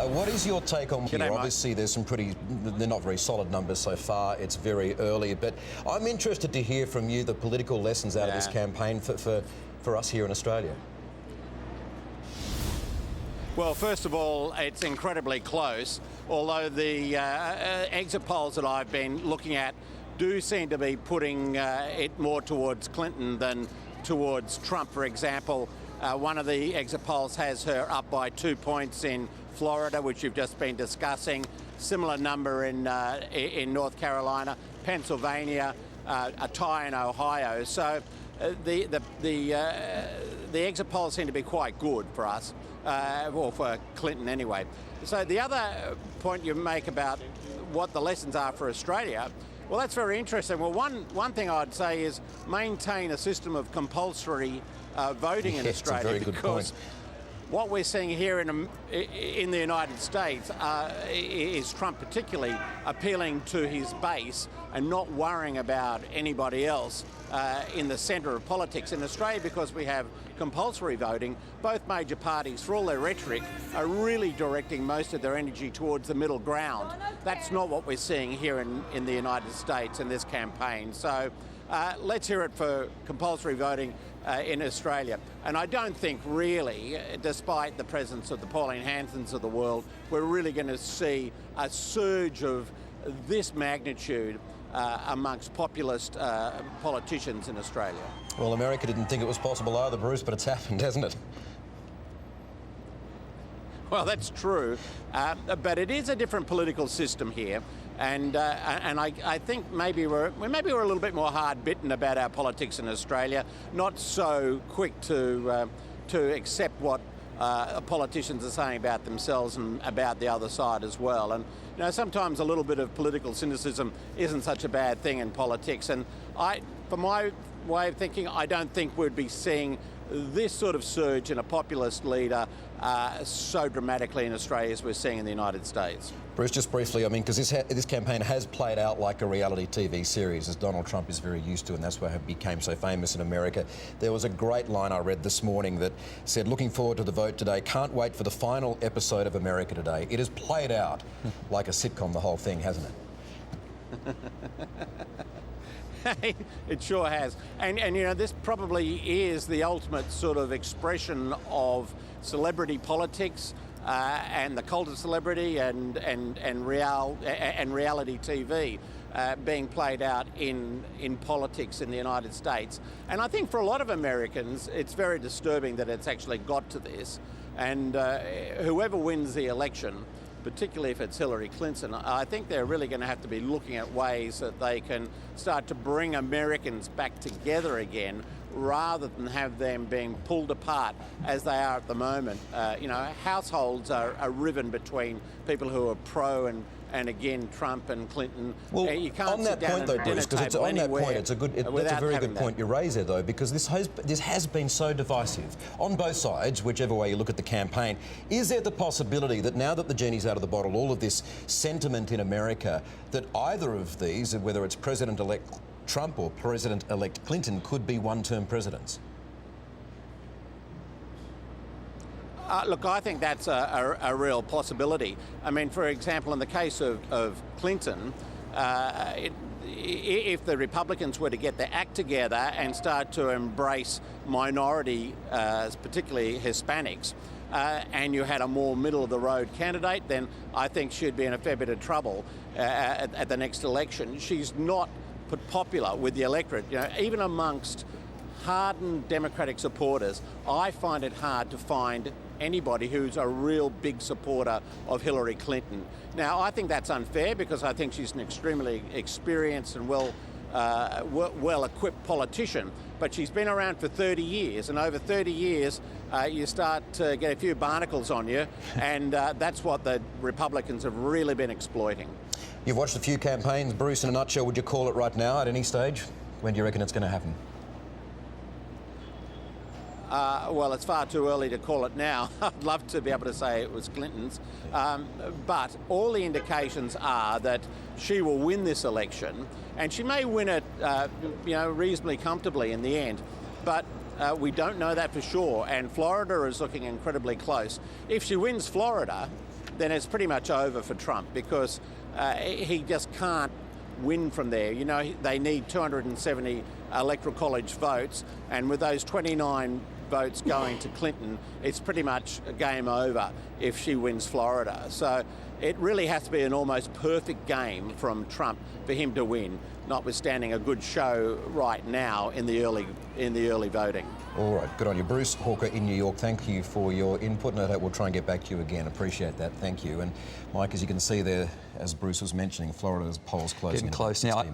What is your take on here? Mate. Obviously, there's some they're not very solid numbers so far. It's very early, but I'm interested to hear from you the political lessons out of this campaign for us here in Australia. Well, first of all, it's incredibly close, although the exit polls that I've been looking at do seem to be putting it more towards Clinton than towards Trump. For example, one of the exit polls has her up by 2 points in Florida, which you've just been discussing. Similar number in North Carolina, Pennsylvania, a tie in Ohio. So the exit polls seem to be quite good for us, or for Clinton anyway. So the other point you make about what the lessons are for Australia, well, that's very interesting. Well, one thing I'd say is maintain a system of compulsory voting in Australia, a very good because point. What we're seeing here in the United States is Trump particularly appealing to his base and not worrying about anybody else in the centre of politics. In Australia, because we have compulsory voting, both major parties, for all their rhetoric, are really directing most of their energy towards the middle ground. That's not what we're seeing here in the United States in this campaign. So let's hear it for compulsory voting in Australia. And I don't think really, despite the presence of the Pauline Hansons of the world, we're really going to see a surge of this magnitude amongst populist politicians in Australia. Well, America didn't think it was possible either, Bruce, but it's happened, hasn't it? Well, that's true, but it is a different political system here, and I think maybe we're a little bit more hard-bitten about our politics in Australia, not so quick to accept what politicians are saying about themselves and about the other side as well. And sometimes a little bit of political cynicism isn't such a bad thing in politics. And for my way of thinking, I don't think we'd be seeing this sort of surge in a populist leader so dramatically in Australia as we're seeing in the United States. Bruce, just briefly, I mean, because this campaign has played out like a reality TV series, as Donald Trump is very used to, and that's why he became so famous in America. There was a great line I read this morning that said, "Looking forward to the vote today. Can't wait for the final episode of America Today." It has played out like a sitcom, the whole thing, hasn't it? It sure has. And this probably is the ultimate sort of expression of celebrity politics and the cult of celebrity and reality TV being played out in politics in the United States. And I think for a lot of Americans, it's very disturbing that it's actually got to this. And whoever wins the election, particularly if it's Hillary Clinton, I think they're really going to have to be looking at ways that they can start to bring Americans back together again, rather than have them being pulled apart as they are at the moment. Households are riven between people who are pro and again Trump and Clinton. Well, you can't on that sit down point though, at a dinner Bruce, because it's table on that point, anywhere it's that's a without very having good that. point you raise there though, this has been so divisive on both sides, whichever way you look at the campaign. Is there the possibility that now that the genie's out of the bottle, all of this sentiment in America, that either of these, whether it's President-elect Trump or President-elect Clinton, could be one-term presidents? Look, I think that's a real possibility. I mean, for example, in the case of Clinton, if the Republicans were to get their act together and start to embrace minority, particularly Hispanics, and you had a more middle-of-the-road candidate, then I think she'd be in a fair bit of trouble at the next election. She's not popular with the electorate. Even amongst hardened Democratic supporters, I find it hard to find anybody who's a real big supporter of Hillary Clinton. Now, I think that's unfair because I think she's an extremely experienced and well-equipped politician, but she's been around for 30 years, and over 30 years you start to get a few barnacles on you, and that's what the Republicans have really been exploiting. You've watched a few campaigns, Bruce, in a nutshell, would you call it right now at any stage? When do you reckon it's going to happen? Well, it's far too early to call it now. I'd love to be able to say it was Clinton's. But all the indications are that she will win this election, and she may win it, reasonably comfortably in the end. But we don't know that for sure, and Florida is looking incredibly close. If she wins Florida, then it's pretty much over for Trump, because he just can't win from there. You know, they need 270 electoral college votes, and with those 29 votes going to Clinton, it's pretty much a game over if she wins Florida. So it really has to be an almost perfect game from Trump for him to win, notwithstanding a good show right now in the early voting. All right, good on you. Bruce Hawker in New York, thank you for your input, and we'll try and get back to you again. Appreciate that, thank you. And Mike, as you can see there, as Bruce was mentioning, Florida's polls closing. Getting close now.